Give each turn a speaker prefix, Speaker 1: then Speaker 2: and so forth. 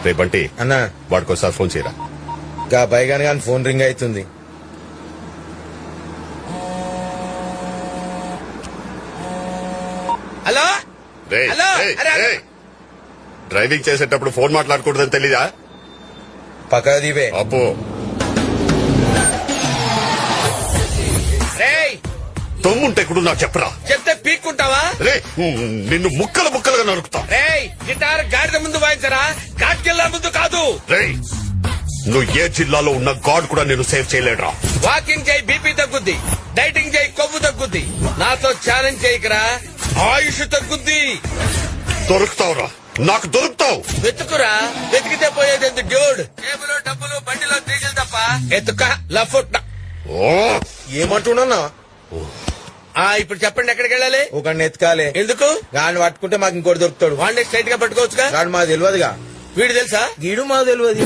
Speaker 1: రే బంటి
Speaker 2: అన్నా
Speaker 1: వాడికోసారి ఫోన్ చేయరా.
Speaker 2: గా బైగాని కానీ ఫోన్ రింగ్ అవుతుంది.
Speaker 3: హలో
Speaker 1: రేయ్,
Speaker 3: హలో
Speaker 1: రేయ్,
Speaker 3: అరే, అరే.
Speaker 1: రేయ్. డ్రైవింగ్ చేసేటప్పుడు ఫోన్ మాట్లాడకూడదని తెలీదా?
Speaker 2: పక్క దీపే
Speaker 1: అబ్బో
Speaker 3: రేయ్
Speaker 1: తమ్ముంటే కూడా నాకు చెప్పరా.
Speaker 3: చెప్తే పీక్కుంటావా?
Speaker 1: రే నిన్ను ముక్కలు ముక్కలుగా నరుకుతా.
Speaker 3: రేయ్ గిటార్ గాడిద ముందు వాయించరా, ఘాట్కెళ్ళ ముందు కాదు.
Speaker 1: రేయ్ నువ్వు ఏ జిల్లాలో ఉన్న గాడ్ కూడా నేను సేవ్ చేయలేడురా.
Speaker 3: వాకింగ్ చేయి బీపీ తగ్గుద్ది, డైటింగ్ చేయి కొవ్వు తగ్గుద్ది, నాతో ఛాలెంజ్ చేయకరా ఆయుష్ తగ్గుద్ది.
Speaker 1: దొరుకుతావురా, నాకు దొరుకుతావు.
Speaker 3: వెతుకురా, వెతికితే పోయేది ఎందుకు డ్యూడ్? టేబుల్ డబ్బులు బండిలో డీజిల్ తప్ప ఎత్తుక లఫుట్.
Speaker 1: ఓ
Speaker 2: ఏమంటున్నా?
Speaker 3: ఇప్పుడు చెప్పండి ఎక్కడికి వెళ్ళాలి?
Speaker 2: ఒక ఎత్కాలే.
Speaker 3: ఎందుకు?
Speaker 2: గాని పట్టుకుంటే మాకు ఇంకోటి దొరుకుతాడు.
Speaker 3: వాడిని స్ట్రైట్ గా పట్టుకోవచ్చుగా.
Speaker 2: గాడు మాకు తెలియదుగా.
Speaker 3: వీడు తెలుసా?
Speaker 2: గీడు మాకు తెలియదు.